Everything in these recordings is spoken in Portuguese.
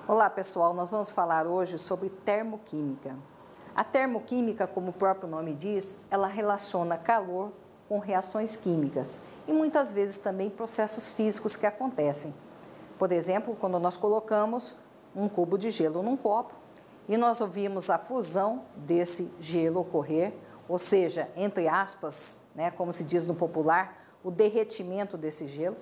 Olá pessoal, nós vamos falar hoje sobre termoquímica. A termoquímica, como o próprio nome diz, ela relaciona calor com reações químicas e muitas vezes também processos físicos que acontecem. Por exemplo, quando nós colocamos um cubo de gelo num copo e nós ouvimos a fusão desse gelo ocorrer, ou seja, entre aspas, né, como se diz no popular, o derretimento desse gelo.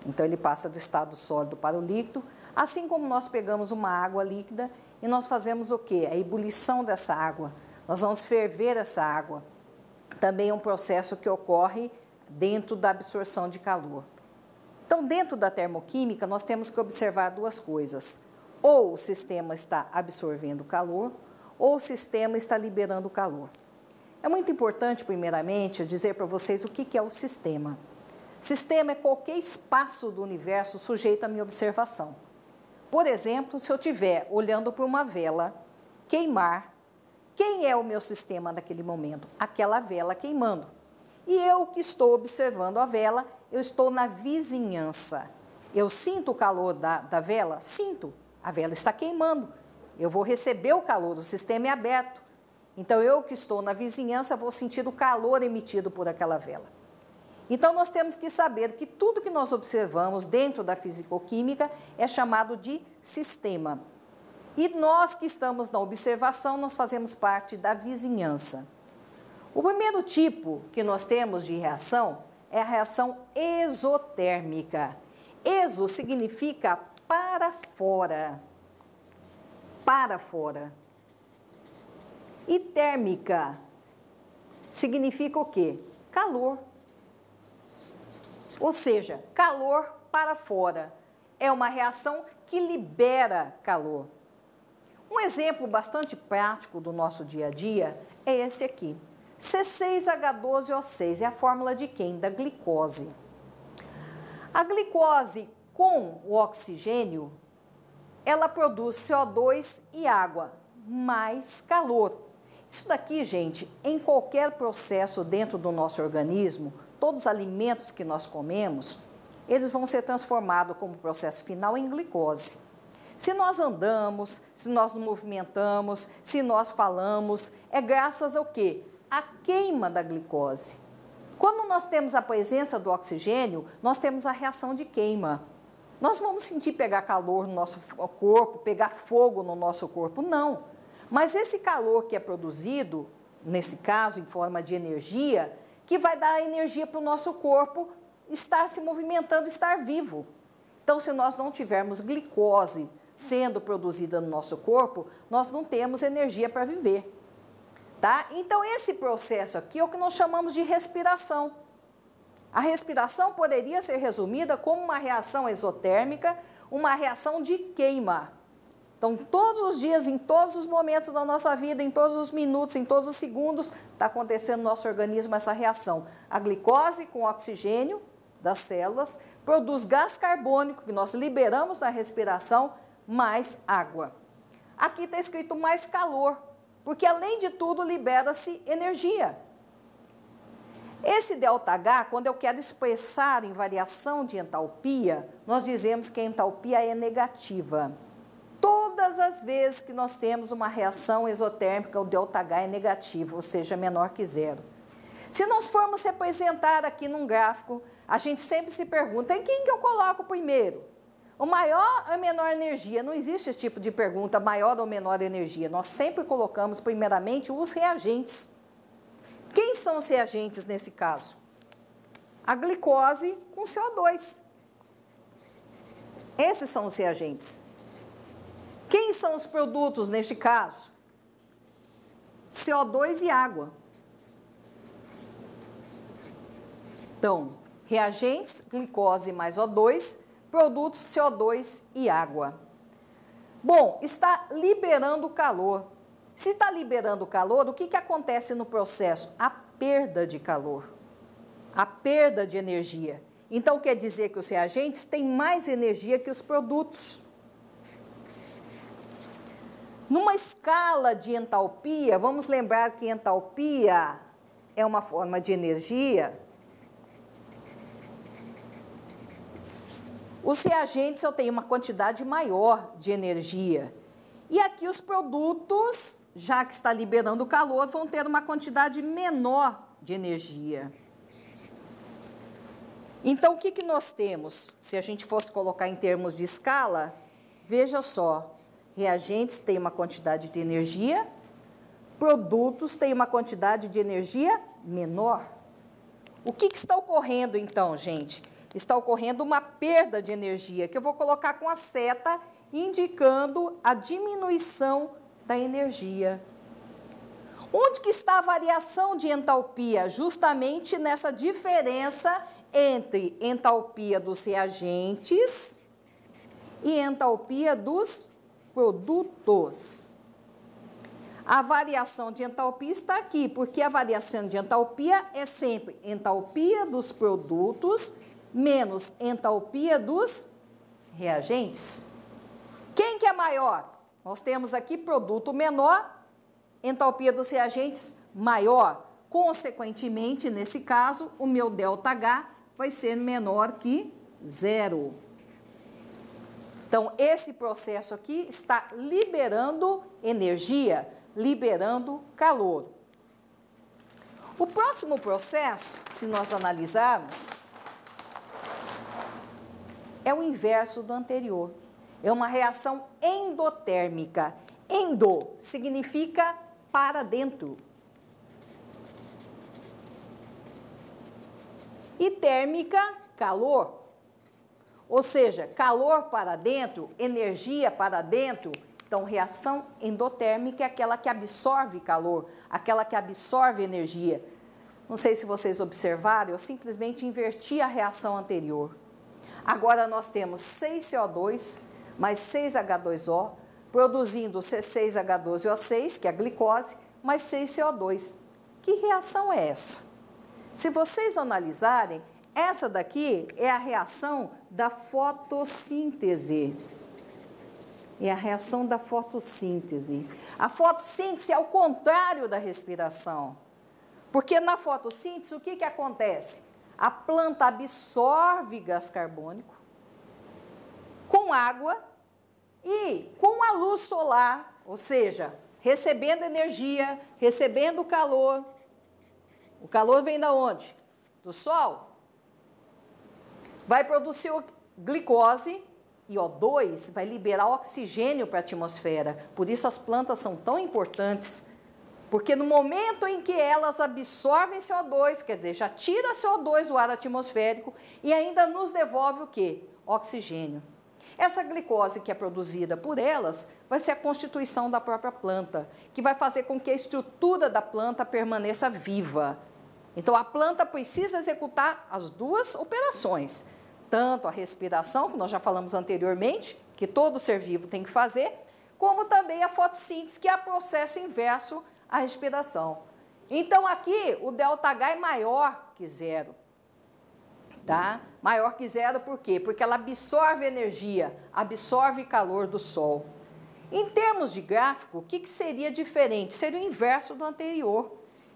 Então ele passa do estado sólido para o líquido. Assim como nós pegamos uma água líquida e nós fazemos o quê? A ebulição dessa água. Nós vamos ferver essa água. Também é um processo que ocorre dentro da absorção de calor. Então, dentro da termoquímica, nós temos que observar duas coisas. Ou o sistema está absorvendo calor, ou o sistema está liberando calor. É muito importante, primeiramente, eu dizer para vocês o que é o sistema. Sistema é qualquer espaço do universo sujeito à minha observação. Por exemplo, se eu estiver olhando para uma vela queimar, quem é o meu sistema naquele momento? Aquela vela queimando. E eu que estou observando a vela, eu estou na vizinhança. Eu sinto o calor da vela? Sinto. A vela está queimando. Eu vou receber o calor, o sistema é aberto. Então, eu que estou na vizinhança, vou sentir o calor emitido por aquela vela. Então, nós temos que saber que tudo que nós observamos dentro da fisicoquímica é chamado de sistema. E nós que estamos na observação, nós fazemos parte da vizinhança. O primeiro tipo que nós temos de reação é a reação exotérmica. Exo significa para fora. Para fora. E térmica significa o quê? Calor. Ou seja, calor para fora. É uma reação que libera calor. Um exemplo bastante prático do nosso dia a dia é esse aqui. C6H12O6 é a fórmula de quem? Da glicose. A glicose com o oxigênio, ela produz CO2 e água, mais calor. Isso daqui, gente, em qualquer processo dentro do nosso organismo, todos os alimentos que nós comemos, eles vão ser transformados como processo final em glicose. Se nós andamos, se nós nos movimentamos, se nós falamos, é graças ao quê? A queima da glicose. Quando nós temos a presença do oxigênio, nós temos a reação de queima. Nós vamos sentir pegar calor no nosso corpo, pegar fogo no nosso corpo? Não. Mas esse calor que é produzido, nesse caso, em forma de energia, que vai dar energia para o nosso corpo estar se movimentando, estar vivo. Então, se nós não tivermos glicose sendo produzida no nosso corpo, nós não temos energia para viver. Tá? Então, esse processo aqui é o que nós chamamos de respiração. A respiração poderia ser resumida como uma reação exotérmica, uma reação de queima. Então, todos os dias, em todos os momentos da nossa vida, em todos os minutos, em todos os segundos, está acontecendo no nosso organismo essa reação. A glicose com o oxigênio das células produz gás carbônico, que nós liberamos na respiração, mais água. Aqui está escrito mais calor, porque além de tudo libera-se energia. Esse ΔH, quando eu quero expressar em variação de entalpia, nós dizemos que a entalpia é negativa. Todas as vezes que nós temos uma reação exotérmica, o ΔH é negativo, ou seja, menor que zero. Se nós formos representar aqui num gráfico, a gente sempre se pergunta, em quem que eu coloco primeiro? O maior ou a menor energia? Não existe esse tipo de pergunta, maior ou menor energia. Nós sempre colocamos primeiramente os reagentes. Quem são os reagentes nesse caso? A glicose com CO2. Esses são os reagentes. Quem são os produtos neste caso? CO2 e água. Então, reagentes, glicose mais O2, produtos CO2 e água. Bom, está liberando calor. Se está liberando calor, o que acontece no processo? A perda de calor, a perda de energia. Então, quer dizer que os reagentes têm mais energia que os produtos. Numa escala de entalpia, vamos lembrar que entalpia é uma forma de energia. Os reagentes eu tenho uma quantidade maior de energia. E aqui os produtos, já que está liberando calor, vão ter uma quantidade menor de energia. Então, o que nós temos? Se a gente fosse colocar em termos de escala, veja só, reagentes têm uma quantidade de energia, produtos têm uma quantidade de energia menor. O que está ocorrendo, então, gente? Está ocorrendo uma perda de energia, que eu vou colocar com a seta indicando a diminuição da energia. Onde que está a variação de entalpia? Justamente nessa diferença entre entalpia dos reagentes e entalpia dos produtos. A variação de entalpia está aqui, porque a variação de entalpia é sempre entalpia dos produtos menos entalpia dos reagentes. Quem que é maior? Nós temos aqui produto menor, entalpia dos reagentes maior. Consequentemente, nesse caso, o meu ΔH vai ser menor que 0. Então, esse processo aqui está liberando energia, liberando calor. O próximo processo, se nós analisarmos, é o inverso do anterior. É uma reação endotérmica. Endo significa para dentro. E térmica, calor. Ou seja, calor para dentro, energia para dentro. Então, reação endotérmica é aquela que absorve calor, aquela que absorve energia. Não sei se vocês observaram, eu simplesmente inverti a reação anterior. Agora nós temos 6CO2 mais 6H2O, produzindo C6H12O6, que é a glicose, mais 6CO2. Que reação é essa? Se vocês analisarem, essa daqui é a reação da fotossíntese. É a reação da fotossíntese. A fotossíntese é o contrário da respiração. Porque na fotossíntese, o que acontece? A planta absorve gás carbônico com água e com a luz solar, ou seja, recebendo energia, recebendo calor. O calor vem da onde? Do sol. Vai produzir glicose e O2 vai liberar oxigênio para a atmosfera. Por isso as plantas são tão importantes. Porque no momento em que elas absorvem CO2, quer dizer, já tira CO2 do ar atmosférico e ainda nos devolve o quê? Oxigênio. Essa glicose que é produzida por elas vai ser a constituição da própria planta, que vai fazer com que a estrutura da planta permaneça viva. Então, a planta precisa executar as duas operações, tanto a respiração, que nós já falamos anteriormente, que todo ser vivo tem que fazer, como também a fotossíntese, que é o processo inverso à respiração. Então, aqui, o ΔH é maior que 0. Tá? Maior que 0 por quê? Porque ela absorve energia, absorve calor do sol. Em termos de gráfico, o que seria diferente? Seria o inverso do anterior.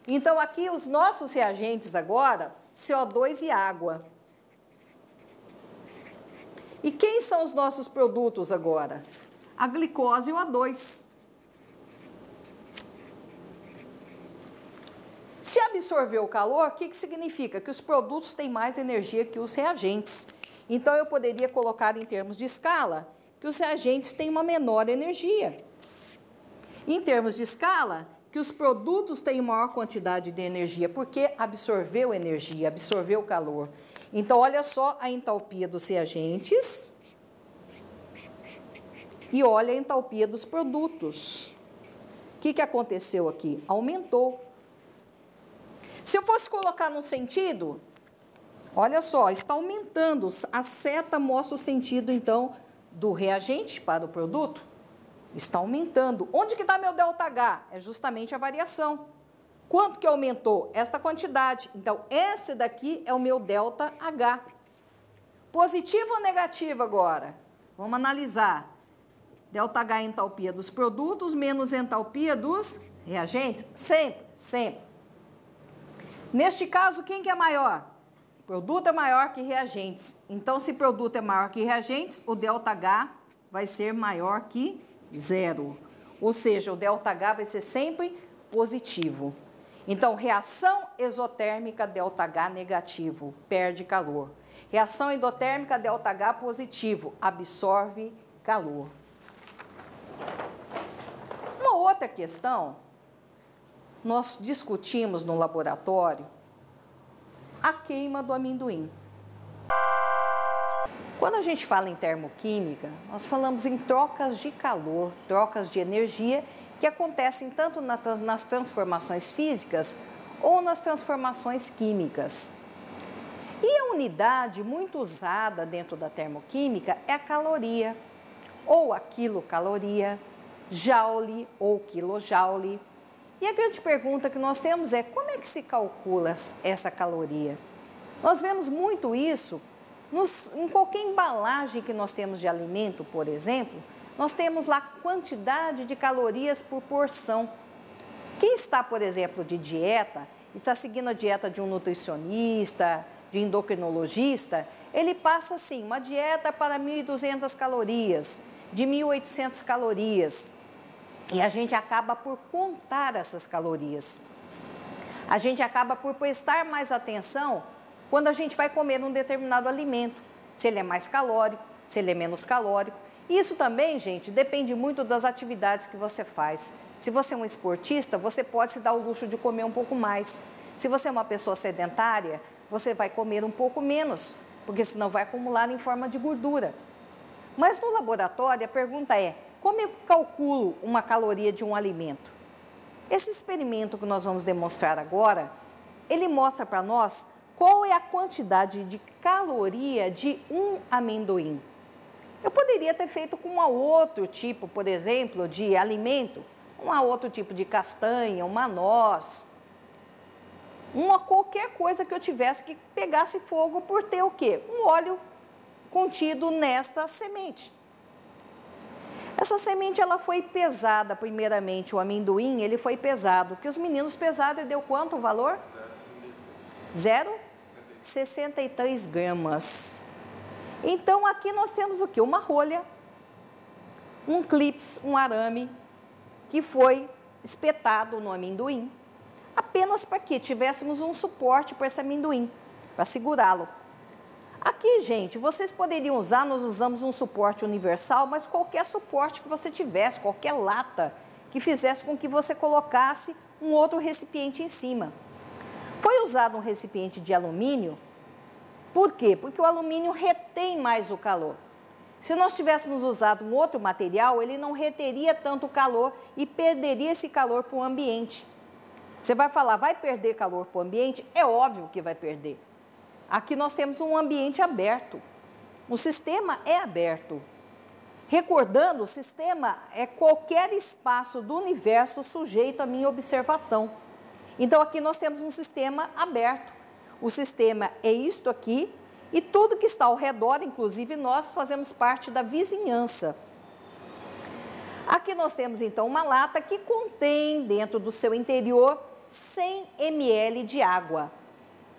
Então, aqui, os nossos reagentes agora, CO2 e água. E quem são os nossos produtos agora? A glicose e o O2. Se absorver o calor, o que significa? Que os produtos têm mais energia que os reagentes. Então, eu poderia colocar em termos de escala que os reagentes têm uma menor energia. Em termos de escala, que os produtos têm maior quantidade de energia, porque absorveu energia, absorveu calor. Então, olha só a entalpia dos reagentes e olha a entalpia dos produtos. O que aconteceu aqui? Aumentou. Se eu fosse colocar no sentido, olha só, está aumentando. A seta mostra o sentido, então, do reagente para o produto. Está aumentando. Onde que está meu ΔH? É justamente a variação. Quanto que aumentou? Esta quantidade. Então, esse daqui é o meu ΔH. Positivo ou negativo agora? Vamos analisar. ΔH é entalpia dos produtos menos entalpia dos reagentes? Sempre, sempre. Neste caso, quem que é maior? Produto é maior que reagentes. Então, se produto é maior que reagentes, o ΔH vai ser maior que 0. Ou seja, o ΔH vai ser sempre positivo. Então, reação exotérmica ΔH negativo, perde calor. Reação endotérmica ΔH positivo, absorve calor. Uma outra questão, nós discutimos no laboratório a queima do amendoim. Quando a gente fala em termoquímica, nós falamos em trocas de calor, trocas de energia que acontecem tanto nas transformações físicas ou nas transformações químicas. E a unidade muito usada dentro da termoquímica é a caloria, ou a quilocaloria, joule ou quilojoule. E a grande pergunta que nós temos é como é que se calcula essa caloria? Nós vemos muito isso em qualquer embalagem que nós temos de alimento, por exemplo, nós temos lá quantidade de calorias por porção. Quem está, por exemplo, de dieta, está seguindo a dieta de um nutricionista, de endocrinologista, ele passa assim, uma dieta para 1.200 calorias, de 1.800 calorias. E a gente acaba por contar essas calorias. A gente acaba por prestar mais atenção quando a gente vai comer um determinado alimento, se ele é mais calórico, se ele é menos calórico. Isso também, gente, depende muito das atividades que você faz. Se você é um esportista, você pode se dar o luxo de comer um pouco mais. Se você é uma pessoa sedentária, você vai comer um pouco menos, porque senão vai acumular em forma de gordura. Mas no laboratório, a pergunta é, como eu calculo uma caloria de um alimento? Esse experimento que nós vamos demonstrar agora, ele mostra para nós qual é a quantidade de caloria de um amendoim. Eu poderia ter feito com um outro tipo, por exemplo, de alimento, um outro tipo de castanha, uma noz, qualquer coisa que eu tivesse que pegasse fogo por ter o quê? Um óleo contido nessa semente. Essa semente ela foi pesada primeiramente, o amendoim ele foi pesado, que os meninos pesaram e deu quanto o valor? 0,63 gramas. Então aqui nós temos o quê? Uma rolha, um clips, um arame que foi espetado no amendoim, apenas para que tivéssemos um suporte para esse amendoim, para segurá-lo. Aqui, gente, vocês poderiam usar, nós usamos um suporte universal, mas qualquer suporte que você tivesse, qualquer lata que fizesse com que você colocasse um outro recipiente em cima. Foi usado um recipiente de alumínio, por quê? Porque o alumínio retém mais o calor. Se nós tivéssemos usado um outro material, ele não reteria tanto calor e perderia esse calor para o ambiente. Você vai falar, vai perder calor para o ambiente? É óbvio que vai perder. Aqui nós temos um ambiente aberto. O sistema é aberto. Recordando, o sistema é qualquer espaço do universo sujeito à minha observação. Então, aqui nós temos um sistema aberto. O sistema é isto aqui e tudo que está ao redor, inclusive nós, fazemos parte da vizinhança. Aqui nós temos, então, uma lata que contém, dentro do seu interior, 100 ml de água.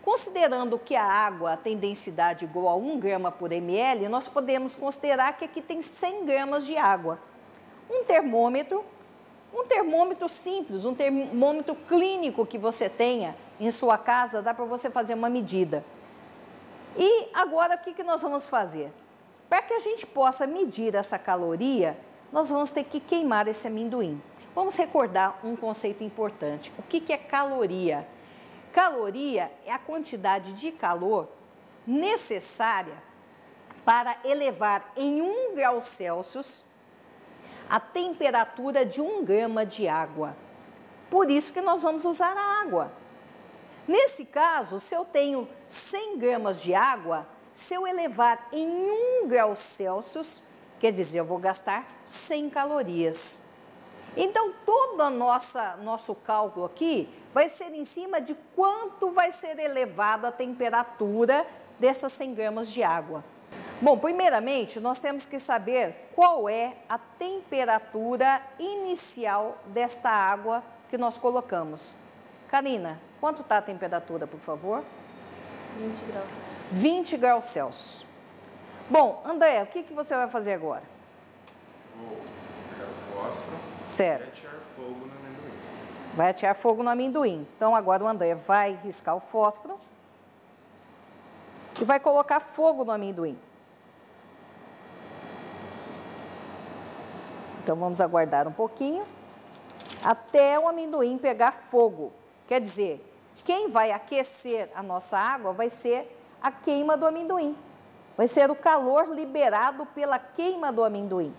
Considerando que a água tem densidade igual a 1 grama por ml, nós podemos considerar que aqui tem 100 gramas de água. Um termômetro simples, um termômetro clínico que você tenha em sua casa, dá para você fazer uma medida. E agora, o que nós vamos fazer? Para que a gente possa medir essa caloria, nós vamos ter que queimar esse amendoim. Vamos recordar um conceito importante. O que é caloria? Caloria é a quantidade de calor necessária para elevar em 1 grau Celsius a temperatura de 1 grama de água. Por isso que nós vamos usar a água. Nesse caso, se eu tenho 100 gramas de água, se eu elevar em 1 grau Celsius, quer dizer, eu vou gastar 100 calorias. Então, todo o nosso cálculo aqui vai ser em cima de quanto vai ser elevada a temperatura dessas 100 gramas de água. Bom, primeiramente, nós temos que saber qual é a temperatura inicial desta água que nós colocamos. Karina, quanto está a temperatura, por favor? 20 graus Celsius. 20 graus Celsius. Bom, André, o que você vai fazer agora? Vou pegar o fósforo Certo. e atear fogo no amendoim. Vai atear fogo no amendoim. Então, agora o André vai riscar o fósforo e vai colocar fogo no amendoim. Então, vamos aguardar um pouquinho até o amendoim pegar fogo. Quer dizer, quem vai aquecer a nossa água vai ser a queima do amendoim. Vai ser o calor liberado pela queima do amendoim.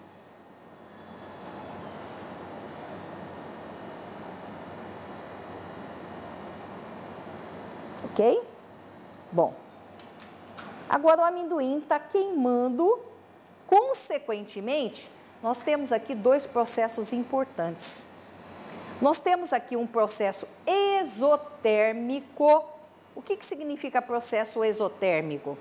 Ok? Bom, agora o amendoim está queimando. Consequentemente, nós temos aqui dois processos importantes. Nós temos aqui um processo exotérmico. O que significa processo exotérmico?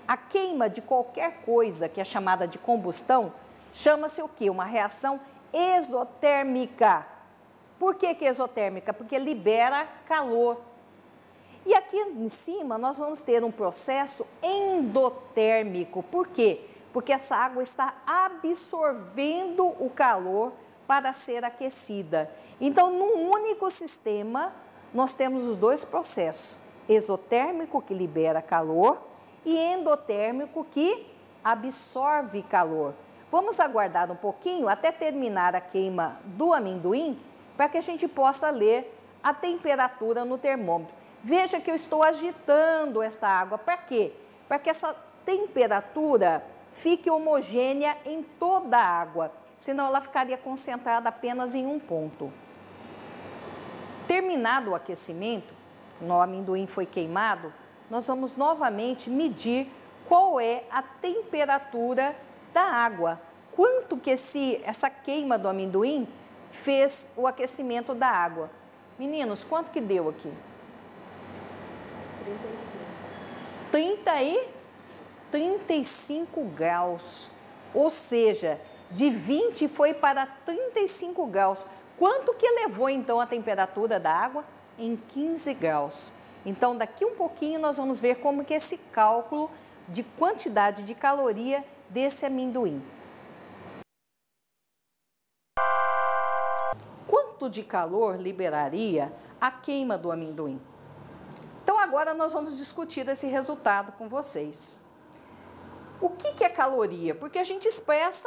A queima de qualquer coisa que é chamada de combustão chama-se o quê? Uma reação exotérmica. Por que exotérmica? Porque libera calor. E aqui em cima nós vamos ter um processo endotérmico. Por quê? Porque essa água está absorvendo o calor para ser aquecida. Então, num único sistema, nós temos os dois processos. Exotérmico, que libera calor, e endotérmico, que absorve calor. Vamos aguardar um pouquinho até terminar a queima do amendoim, para que a gente possa ler a temperatura no termômetro. Veja que eu estou agitando essa água. Para quê? Para que essa temperatura fique homogênea em toda a água, senão ela ficaria concentrada apenas em um ponto. Terminado o aquecimento, o amendoim foi queimado, nós vamos novamente medir qual é a temperatura da água. Quanto que essa queima do amendoim fez o aquecimento da água. Meninos, quanto que deu aqui? 35 graus. Ou seja, de 20 foi para 35 graus. Quanto que elevou então a temperatura da água? Em 15 graus. Então, daqui um pouquinho nós vamos ver como que é esse cálculo de quantidade de caloria desse amendoim. Quanto de calor liberaria a queima do amendoim? Então, agora nós vamos discutir esse resultado com vocês. O que é caloria? Porque a gente expressa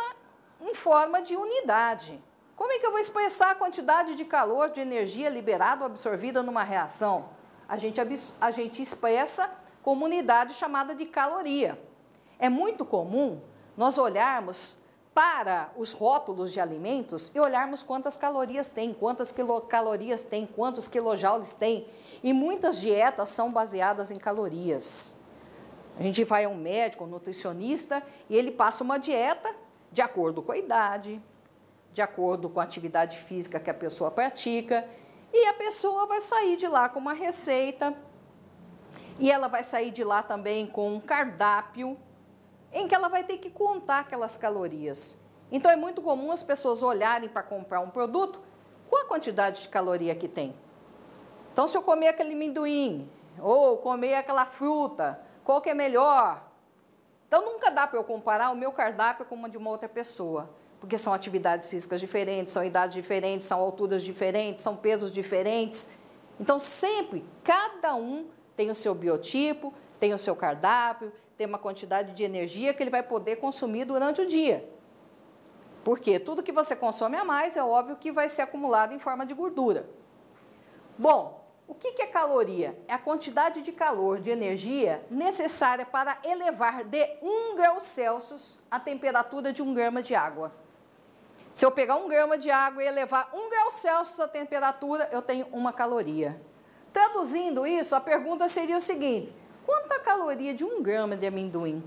em forma de unidade. Como é que eu vou expressar a quantidade de calor, de energia liberada ou absorvida numa reação? A gente expressa como unidade chamada de caloria. É muito comum nós olharmos para os rótulos de alimentos e olharmos quantas calorias tem, quantas quilocalorias tem, quantos quilojoules tem. E muitas dietas são baseadas em calorias. A gente vai a um médico, um nutricionista, e ele passa uma dieta de acordo com a idade, de acordo com a atividade física que a pessoa pratica, e a pessoa vai sair de lá com uma receita, e ela vai sair de lá também com um cardápio, em que ela vai ter que contar aquelas calorias. Então, é muito comum as pessoas olharem para comprar um produto, qual a quantidade de caloria que tem? Então, se eu comer aquele amendoim, ou comer aquela fruta, qual que é melhor? Então, nunca dá para eu comparar o meu cardápio com uma de uma outra pessoa, porque são atividades físicas diferentes, são idades diferentes, são alturas diferentes, são pesos diferentes. Então, sempre, cada um tem o seu biotipo, tem o seu cardápio, tem uma quantidade de energia que ele vai poder consumir durante o dia. Porque tudo que você consome a mais, é óbvio que vai ser acumulado em forma de gordura. Bom, o que é caloria? É a quantidade de calor, de energia necessária para elevar de 1 grau Celsius a temperatura de 1 grama de água. Se eu pegar 1 grama de água e elevar 1 grau Celsius a temperatura, eu tenho 1 caloria. Traduzindo isso, a pergunta seria o seguinte: quanta caloria de 1 grama de amendoim?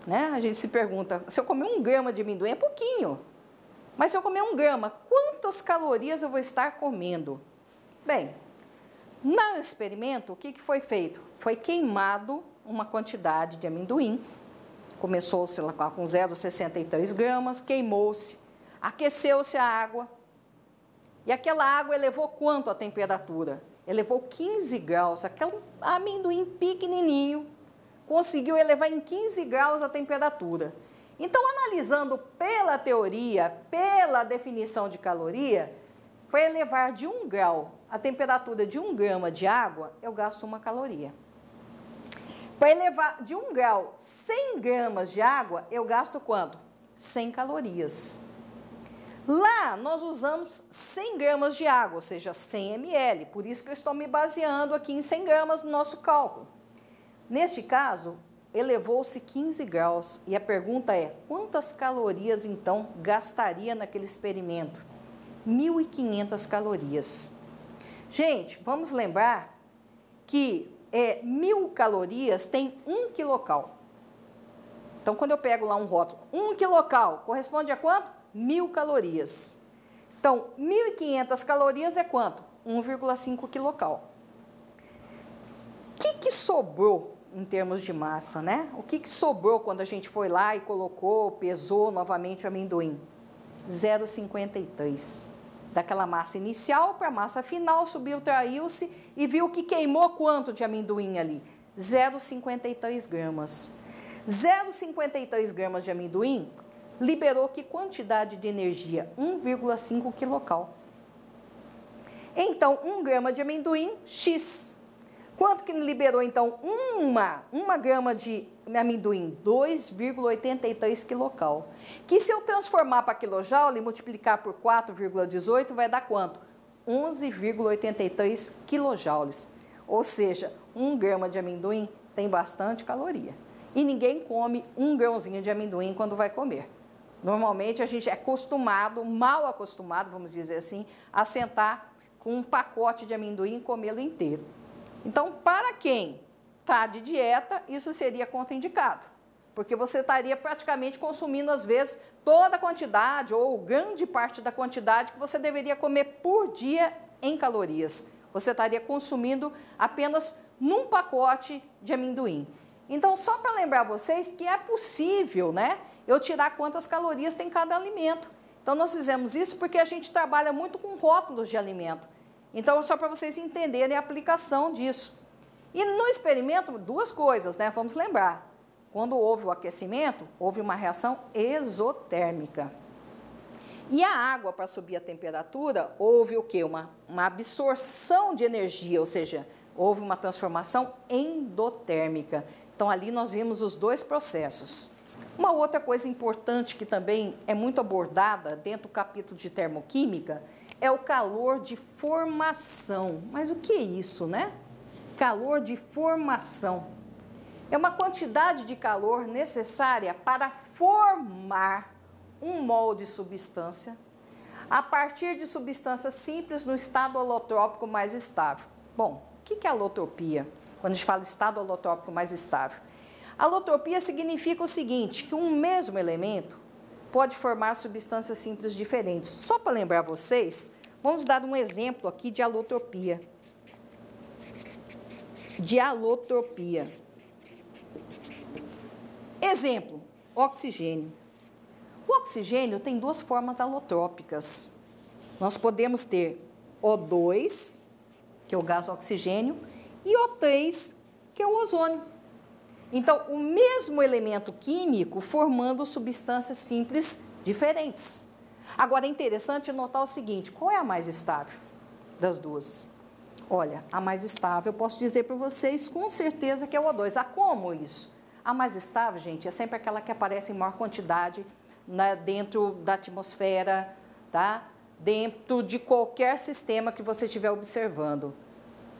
Né? A gente se pergunta, se eu comer 1 grama de amendoim é pouquinho, mas se eu comer 1 grama, quantas calorias eu vou estar comendo? Bem, no experimento, o que foi feito? Foi queimado uma quantidade de amendoim, Começou, sei lá, com 0,63 gramas, queimou-se, aqueceu-se a água. E aquela água elevou quanto a temperatura? Elevou 15 graus. Aquele amendoim pequenininho conseguiu elevar em 15 graus a temperatura. Então, analisando pela teoria, pela definição de caloria, para elevar de 1 grau a temperatura de 1 grama de água, eu gasto 1 caloria. Para elevar de 1 grau 100 gramas de água, eu gasto quanto? 100 calorias. Lá, nós usamos 100 gramas de água, ou seja, 100 ml. Por isso que eu estou me baseando aqui em 100 gramas no nosso cálculo. Neste caso, elevou-se 15 graus. E a pergunta é, quantas calorias, então, gastaria naquele experimento? 1.500 calorias. Gente, vamos lembrar que 1.000 calorias tem 1 quilocal. Então, quando eu pego lá um rótulo, 1 quilocal corresponde a quanto? 1.000 calorias. Então, 1.500 calorias é quanto? 1,5 quilocal. O que sobrou em termos de massa, né? O que sobrou quando a gente foi lá e colocou, pesou novamente o amendoim? 0,53. Daquela massa inicial para a massa final, subiu, traiu-se e viu que queimou quanto de amendoim ali? 0,53 gramas. 0,53 gramas de amendoim liberou que quantidade de energia? 1,5 quilocal. Então, 1 grama de amendoim, X. Quanto que liberou, então, uma grama de amendoim? 2,83 quilocal. Que se eu transformar para quilojoule e multiplicar por 4,18, vai dar quanto? 11,83 quilojoules. Ou seja, 1 grama de amendoim tem bastante caloria. E ninguém come 1 grãozinho de amendoim quando vai comer. Normalmente, a gente é acostumado, mal acostumado, vamos dizer assim, a sentar com um pacote de amendoim e comê-lo inteiro. Então, para quem está de dieta, isso seria contraindicado, porque você estaria praticamente consumindo, às vezes, toda a quantidade ou grande parte da quantidade que você deveria comer por dia em calorias. Você estaria consumindo apenas num pacote de amendoim. Então, só para lembrar vocês que é possível, né, eu tirar quantas calorias tem cada alimento. Então, nós fizemos isso porque a gente trabalha muito com rótulos de alimento. Então, só para vocês entenderem a aplicação disso. E no experimento, 2 coisas, né? Vamos lembrar. Quando houve o aquecimento, houve uma reação exotérmica. E a água, para subir a temperatura, houve o quê? Uma absorção de energia, ou seja, houve uma transformação endotérmica. Então, ali nós vimos os 2 processos. Uma outra coisa importante que também é muito abordada dentro do capítulo de termoquímica é o calor de formação. Mas o que é isso, né? Calor de formação. É uma quantidade de calor necessária para formar um mol de substância a partir de substâncias simples no estado holotrópico mais estável. Bom, o que é alotropia? Quando a gente fala estado holotrópico mais estável. Alotropia significa o seguinte, que um mesmo elemento pode formar substâncias simples diferentes. Só para lembrar vocês, vamos dar um exemplo aqui de alotropia. Exemplo, oxigênio. O oxigênio tem 2 formas alotrópicas. Nós podemos ter O2, que é o gás oxigênio, e O3, que é o ozônio. Então, o mesmo elemento químico formando substâncias simples diferentes. Agora, é interessante notar o seguinte, qual é a mais estável das 2? Olha, a mais estável, eu posso dizer para vocês com certeza que é o O2. Ah, como isso? A mais estável, gente, é sempre aquela que aparece em maior quantidade, né, dentro da atmosfera, tá? Dentro de qualquer sistema que você estiver observando.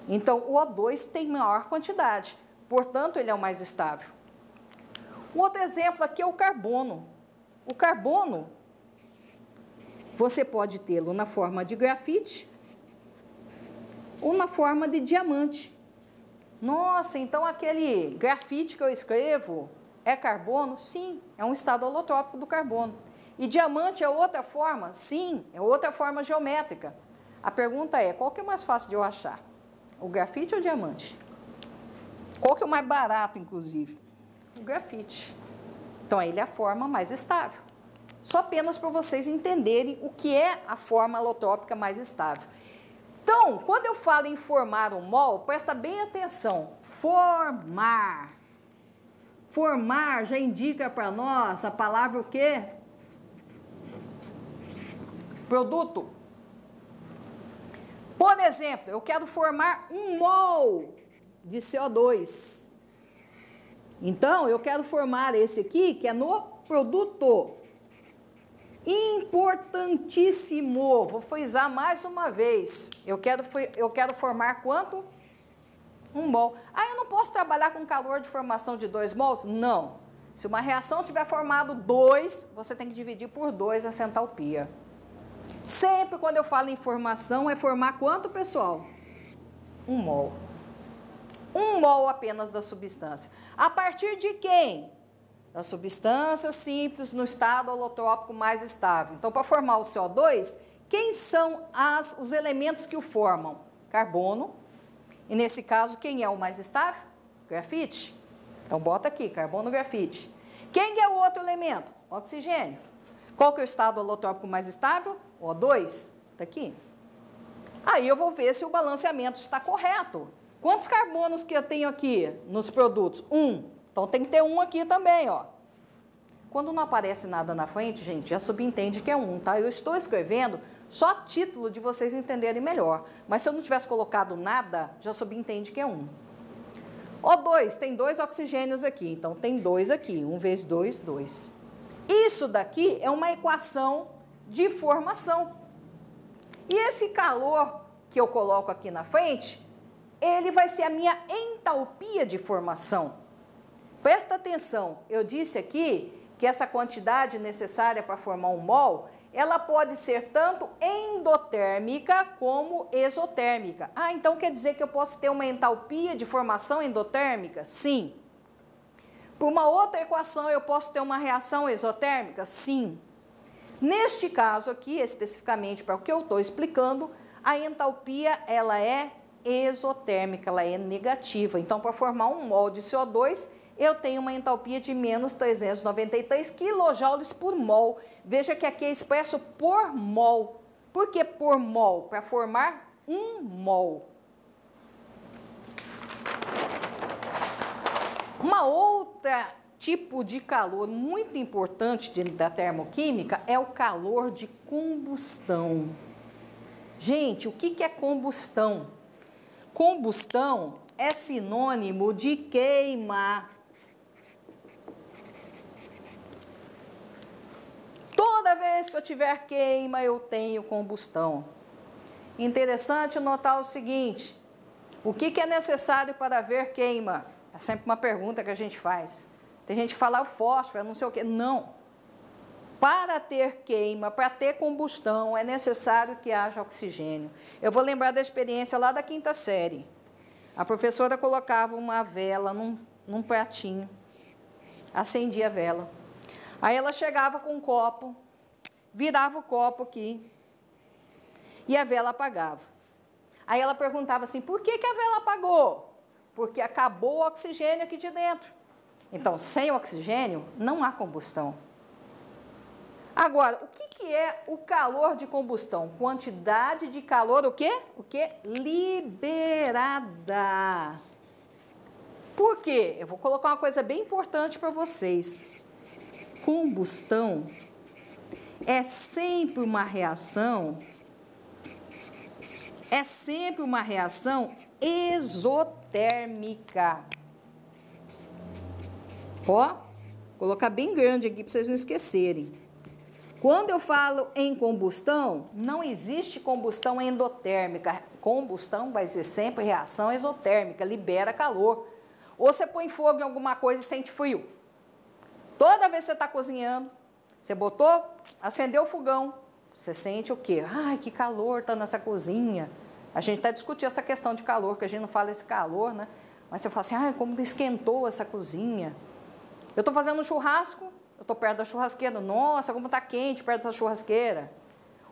Então, o O2 tem maior quantidade. Portanto, ele é o mais estável. Um outro exemplo aqui é o carbono. O carbono, você pode tê-lo na forma de grafite ou na forma de diamante. Nossa, então aquele grafite que eu escrevo é carbono? Sim, é um estado holotrópico do carbono. E diamante é outra forma? Sim, é outra forma geométrica. A pergunta é, qual que é mais fácil de eu achar? O grafite ou o diamante? Qual que é o mais barato, inclusive? O grafite. Então, ele é a forma mais estável. Só apenas para vocês entenderem o que é a forma alotrópica mais estável. Então, quando eu falo em formar um mol, presta bem atenção. Formar. Formar já indica para nós a palavra o quê? Produto. Por exemplo, eu quero formar um mol de CO2. Então, eu quero formar esse aqui, que é no produto. Importantíssimo, vou frisar mais uma vez. Eu quero formar quanto? Um mol. Ah, eu não posso trabalhar com calor de formação de 2 mols? Não. Se uma reação tiver formado 2, você tem que dividir por 2 essa entalpia. Sempre quando eu falo em formação, é formar quanto, pessoal? 1 mol. 1 mol apenas da substância. A partir de quem? Da substância simples no estado holotrópico mais estável. Então, para formar o CO2, quem são os elementos que o formam? Carbono. E nesse caso, quem é o mais estável? Grafite. Então, bota aqui, carbono, grafite. Quem é o outro elemento? Oxigênio. Qual que é o estado holotrópico mais estável? O2. Está aqui. Aí eu vou ver se o balanceamento está correto. Quantos carbonos que eu tenho aqui nos produtos? 1. Então, tem que ter 1 aqui também, ó. Quando não aparece nada na frente, gente, já subentende que é 1, tá? Eu estou escrevendo só a título de vocês entenderem melhor. Mas se eu não tivesse colocado nada, já subentende que é 1. O2, tem 2 oxigênios aqui. Então, tem 2 aqui. 1 vezes 2, 2. Isso daqui é uma equação de formação. E esse calor que eu coloco aqui na frente, ele vai ser a minha entalpia de formação. Presta atenção, eu disse aqui que essa quantidade necessária para formar um mol, ela pode ser tanto endotérmica como exotérmica. Ah, então quer dizer que eu posso ter uma entalpia de formação endotérmica? Sim. Por uma outra equação, eu posso ter uma reação exotérmica? Sim. Neste caso aqui, especificamente para o que eu estou explicando, a entalpia, ela é exotérmica, ela é negativa. Então, para formar um mol de CO2, eu tenho uma entalpia de menos 393 kJ por mol. Veja que aqui é expresso por mol. Por que por mol? Para formar 1 mol. Uma outra tipo de calor muito importante da termoquímica é o calor de combustão. Gente, o que é combustão? Combustão é sinônimo de queima. Toda vez que eu tiver queima, eu tenho combustão. Interessante notar o seguinte: o que é necessário para haver queima? É sempre uma pergunta que a gente faz. Tem gente que fala o fósforo, não sei o quê. Não. Para ter queima, para ter combustão, é necessário que haja oxigênio. Eu vou lembrar da experiência lá da 5ª série. A professora colocava uma vela num pratinho, acendia a vela. Aí ela chegava com um copo, virava o copo aqui e a vela apagava. Aí ela perguntava assim, por que a vela apagou? Porque acabou o oxigênio aqui de dentro. Então, sem oxigênio, não há combustão. Agora, o que é o calor de combustão? Quantidade de calor, o quê? O quê? Liberada. Por quê? Eu vou colocar uma coisa bem importante para vocês. Combustão é sempre uma reação, exotérmica. Ó, colocar bem grande aqui para vocês não esquecerem. Quando eu falo em combustão, não existe combustão endotérmica. Combustão vai ser sempre reação exotérmica, libera calor. Ou você põe fogo em alguma coisa e sente frio. Toda vez que você está cozinhando, você botou, acendeu o fogão, você sente o quê? Ai, que calor está nessa cozinha. A gente até discutiu essa questão de calor, que a gente não fala esse calor, né? Mas você fala assim, ai, como esquentou essa cozinha. Eu estou fazendo um churrasco, eu estou perto da churrasqueira. Nossa, como está quente perto dessa churrasqueira.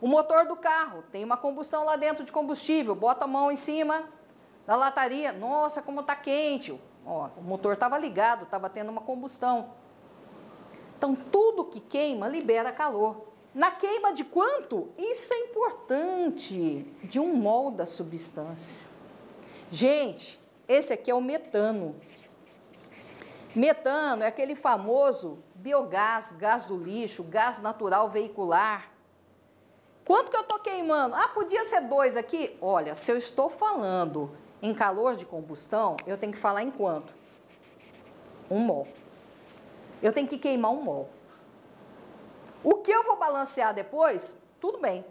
O motor do carro, tem uma combustão lá dentro de combustível. Bota a mão em cima da lataria. Nossa, como está quente. Ó, o motor estava ligado, estava tendo uma combustão. Então, tudo que queima libera calor. Na queima de quanto? Isso é importante, de 1 mol da substância. Gente, esse aqui é o metano. Metano é aquele famoso biogás, gás do lixo, gás natural veicular. Quanto que eu estou queimando? Ah, podia ser 2 aqui? Olha, se eu estou falando em calor de combustão, eu tenho que falar em quanto? 1 mol. Eu tenho que queimar 1 mol. O que eu vou balancear depois, tudo bem.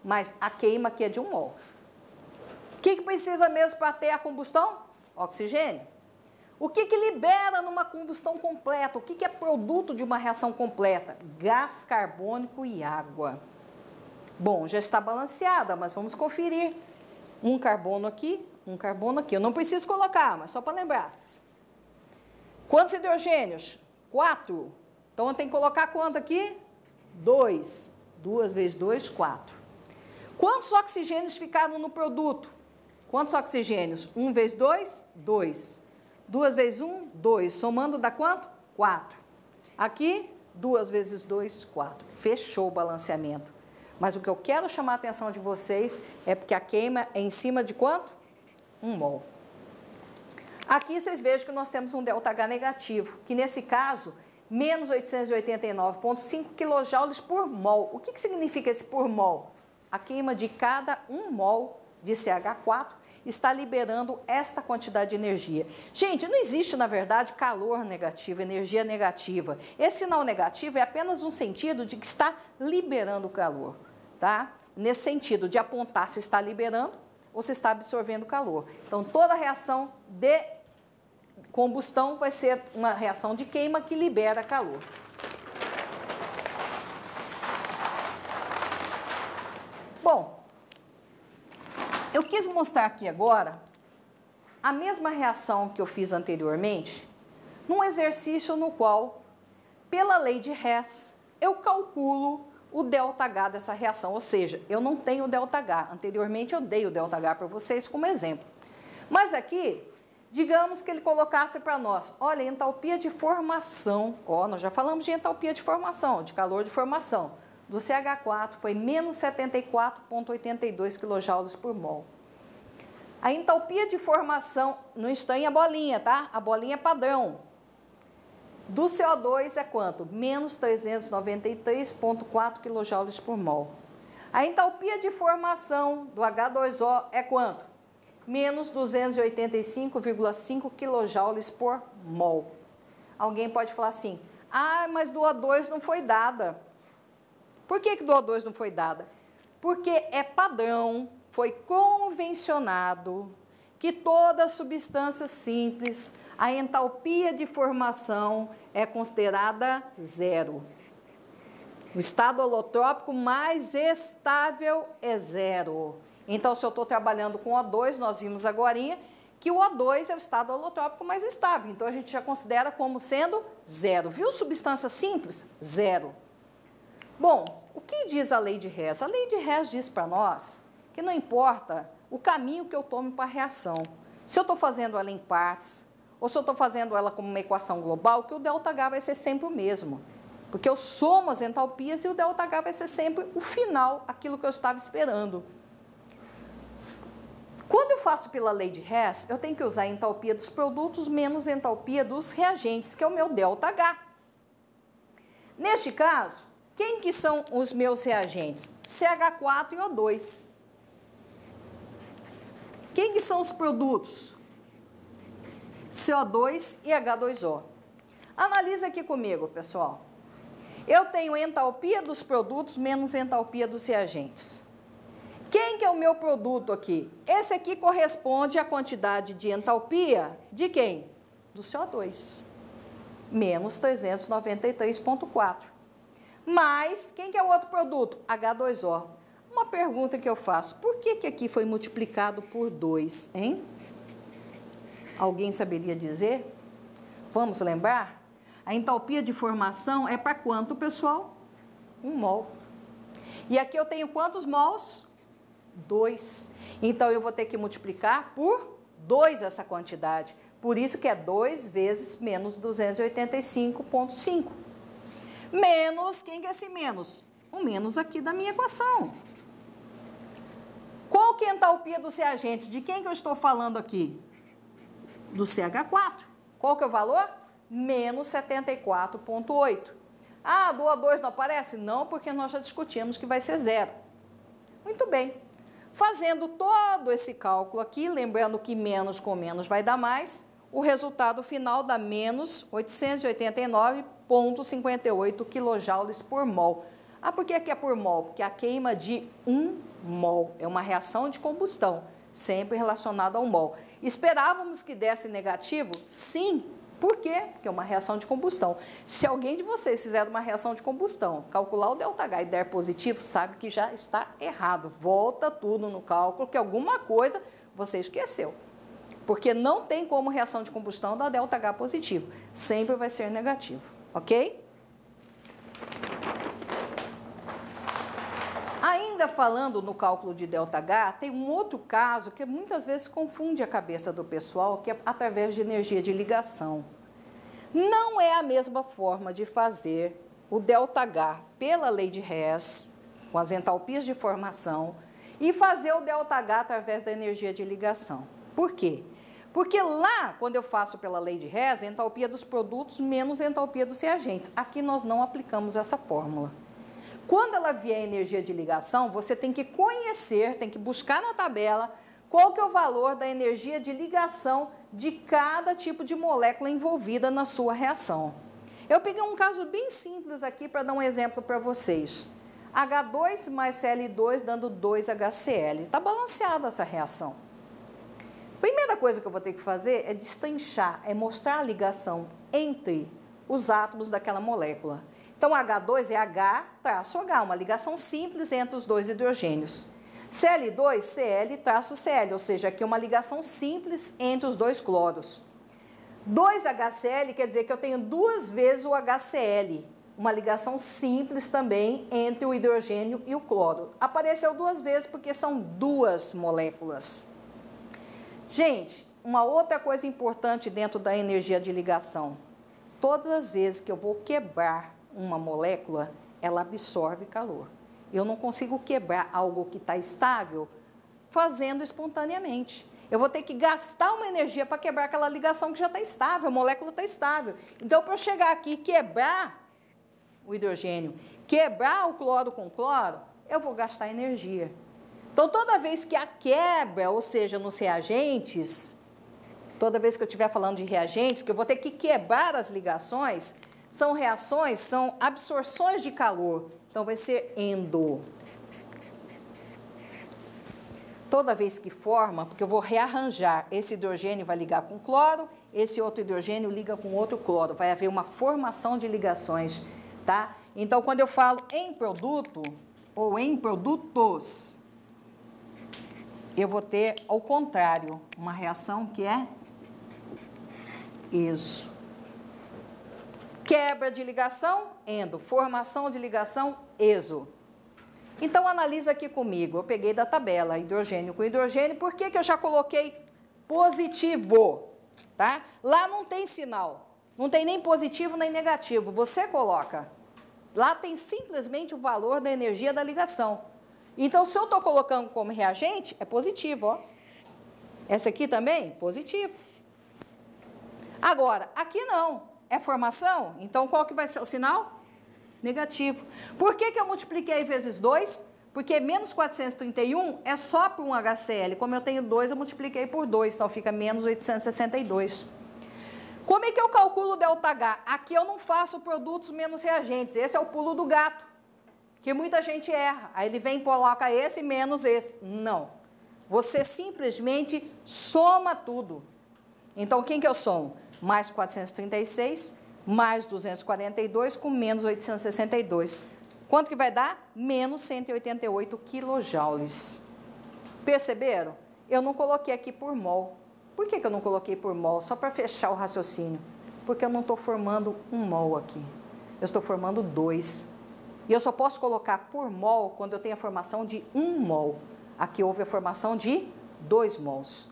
Mas a queima aqui é de 1 mol. O que precisa mesmo para ter a combustão? Oxigênio. O que libera numa combustão completa? O que é produto de uma reação completa? Gás carbônico e água. Bom, já está balanceada, mas vamos conferir. Um carbono aqui, um carbono aqui. Eu não preciso colocar, mas só para lembrar. Quantos hidrogênios? 4. Então, eu tenho que colocar quanto aqui? 2. 2 vezes 2, 4. Quantos oxigênios ficaram no produto? Quantos oxigênios? 1 vezes 2, 2. 2 vezes 1, 2. Somando dá quanto? 4. Aqui, 2 vezes 2, 4. Fechou o balanceamento. Mas o que eu quero chamar a atenção de vocês é porque a queima é em cima de quanto? 1 mol. Aqui vocês vejam que nós temos um ΔH negativo, que nesse caso, menos 889,5 kJ por mol. O que significa esse por mol? A queima de cada 1 mol de CH4 está liberando esta quantidade de energia. Gente, não existe, na verdade, calor negativo, energia negativa. Esse sinal negativo é apenas um sentido de que está liberando calor, tá? Nesse sentido de apontar se está liberando ou se está absorvendo calor. Então, toda reação de combustão vai ser uma reação de queima que libera calor. Bom, eu quis mostrar aqui agora a mesma reação que eu fiz anteriormente, num exercício no qual, pela lei de Hess, eu calculo o ΔH dessa reação, ou seja, eu não tenho ΔH. Anteriormente eu dei o ΔH para vocês como exemplo. Mas aqui, digamos que ele colocasse para nós, olha, entalpia de formação, ó, nós já falamos de entalpia de formação, de calor de formação, do CH4 foi menos 74,82 kJ por mol. A entalpia de formação, não está em a bolinha, tá? A bolinha padrão. Do CO2 é quanto? Menos 393,4 kJ por mol. A entalpia de formação do H2O é quanto? Menos 285,5 kJ por mol. Alguém pode falar assim, ah, mas do O2 não foi dada. Por que do O2 não foi dada? Porque é padrão, foi convencionado que toda substância simples, a entalpia de formação é considerada 0. O estado holotrópico mais estável é 0. Então, se eu estou trabalhando com O2, nós vimos agorinha que o O2 é o estado holotrópico mais estável. Então, a gente já considera como sendo 0. Viu substância simples? 0. Bom, o que diz a lei de Hess? A lei de Hess diz para nós que não importa o caminho que eu tome para a reação. Se eu estou fazendo ela em partes, ou se eu estou fazendo ela como uma equação global, que o ΔH vai ser sempre o mesmo. Porque eu somo as entalpias e o ΔH vai ser sempre o final, aquilo que eu estava esperando. Quando eu faço pela lei de Hess, eu tenho que usar a entalpia dos produtos menos a entalpia dos reagentes, que é o meu ΔH. Neste caso, quem que são os meus reagentes? CH4 e O2. Quem que são os produtos? CO2 e H2O. Analisa aqui comigo, pessoal. Eu tenho entalpia dos produtos menos entalpia dos reagentes. Quem que é o meu produto aqui? Esse aqui corresponde à quantidade de entalpia de quem? Do CO2. Menos 393,4. Mas, quem que é o outro produto? H2O. Uma pergunta que eu faço, por que que aqui foi multiplicado por 2, hein? Alguém saberia dizer? Vamos lembrar? A entalpia de formação é para quanto, pessoal? 1 mol. E aqui eu tenho quantos mols? 2. Então, eu vou ter que multiplicar por 2 essa quantidade. Por isso que é 2 vezes menos 285,5. menos, quem que é esse menos? O menos aqui da minha equação. Qual que é a entalpia dos reagentes? De quem que eu estou falando aqui? Do CH4. Qual que é o valor? Menos 74,8. Ah, do O2 não aparece? Não, porque nós já discutimos que vai ser zero. Muito bem. Fazendo todo esse cálculo aqui, lembrando que menos com menos vai dar mais, o resultado final dá menos 889,58 kJ por mol. Ah, por que aqui é por mol? Porque a queima de 1 mol é uma reação de combustão, sempre relacionada ao mol. Esperávamos que desse negativo? Sim. Por quê? Porque é uma reação de combustão. Se alguém de vocês fizer uma reação de combustão, calcular o ΔH e der positivo, sabe que já está errado. Volta tudo no cálculo, que alguma coisa você esqueceu. Porque não tem como reação de combustão dar ΔH positivo. Sempre vai ser negativo, ok? Ainda falando no cálculo de ΔH, tem um outro caso que muitas vezes confunde a cabeça do pessoal, que é através de energia de ligação. Não é a mesma forma de fazer o ΔH pela lei de Hess, com as entalpias de formação, e fazer o ΔH através da energia de ligação. Por quê? Porque lá, quando eu faço pela lei de Hess, a entalpia dos produtos menos a entalpia dos reagentes. Aqui nós não aplicamos essa fórmula. Quando ela vier energia de ligação, você tem que conhecer, tem que buscar na tabela qual que é o valor da energia de ligação de cada tipo de molécula envolvida na sua reação. Eu peguei um caso bem simples aqui para dar um exemplo para vocês. H2 mais Cl2 dando 2HCl. Está balanceada essa reação. Primeira coisa que eu vou ter que fazer é destrinchar, é mostrar a ligação entre os átomos daquela molécula. Então, H2 é H-H, uma ligação simples entre os dois hidrogênios. Cl2, Cl-Cl, ou seja, aqui uma ligação simples entre os dois cloros. 2HCl quer dizer que eu tenho duas vezes o HCl, uma ligação simples também entre o hidrogênio e o cloro. Apareceu duas vezes porque são duas moléculas. Gente, uma outra coisa importante dentro da energia de ligação. Todas as vezes que eu vou quebrar uma molécula, ela absorve calor. Eu não consigo quebrar algo que está estável fazendo espontaneamente. Eu vou ter que gastar uma energia para quebrar aquela ligação que já está estável, a molécula está estável. Então, para eu chegar aqui e quebrar o hidrogênio, quebrar o cloro com cloro, eu vou gastar energia. Então, toda vez que a quebra, ou seja, nos reagentes, toda vez que eu estiver falando de reagentes, que eu vou ter que quebrar as ligações, são reações, são absorções de calor. Então, vai ser endo. Toda vez que forma, porque eu vou rearranjar, esse hidrogênio vai ligar com cloro, esse outro hidrogênio liga com outro cloro. Vai haver uma formação de ligações, tá? Então, quando eu falo em produto ou em produtos, eu vou ter, ao contrário, uma reação que é iso. Quebra de ligação, endo. Formação de ligação, exo. Então, analisa aqui comigo. Eu peguei da tabela hidrogênio com hidrogênio. Por que que eu já coloquei positivo? Tá? Lá não tem sinal. Não tem nem positivo nem negativo. Você coloca. Lá tem simplesmente o valor da energia da ligação. Então, se eu estou colocando como reagente, é positivo. Ó. Essa aqui também, positivo. Agora, aqui não. É formação? Então, qual que vai ser o sinal? Negativo. Por que que eu multipliquei vezes 2? Porque menos 431 é só por um HCl. Como eu tenho 2, eu multipliquei por 2. Então, fica menos 862. Como é que eu calculo o ΔH? Aqui eu não faço produtos menos reagentes. Esse é o pulo do gato, que muita gente erra. Aí ele vem e coloca esse menos esse. Não. Você simplesmente soma tudo. Então, quem que eu somo? Mais 436, mais 242, com menos 862. Quanto que vai dar? Menos 188 quilojoules. Perceberam? Eu não coloquei aqui por mol. Por que que eu não coloquei por mol? Só para fechar o raciocínio. Porque eu não estou formando um mol aqui. Eu estou formando 2. E eu só posso colocar por mol quando eu tenho a formação de 1 mol. Aqui houve a formação de 2 mols.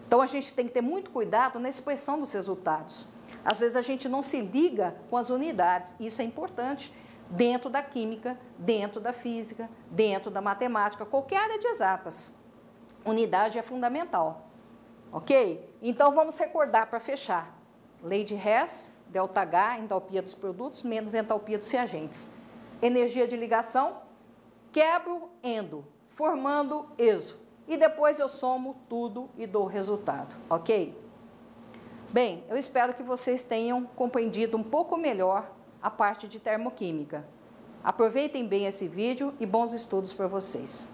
Então, a gente tem que ter muito cuidado na expressão dos resultados. Às vezes a gente não se liga com as unidades. Isso é importante dentro da química, dentro da física, dentro da matemática, qualquer área de exatas. Unidade é fundamental. Ok? Então vamos recordar para fechar. Lei de Hess, ΔH, entalpia dos produtos, menos entalpia dos reagentes. Energia de ligação, quebro endo, formando exo. E depois eu somo tudo e dou o resultado, ok? Bem, eu espero que vocês tenham compreendido um pouco melhor a parte de termoquímica. Aproveitem bem esse vídeo e bons estudos para vocês.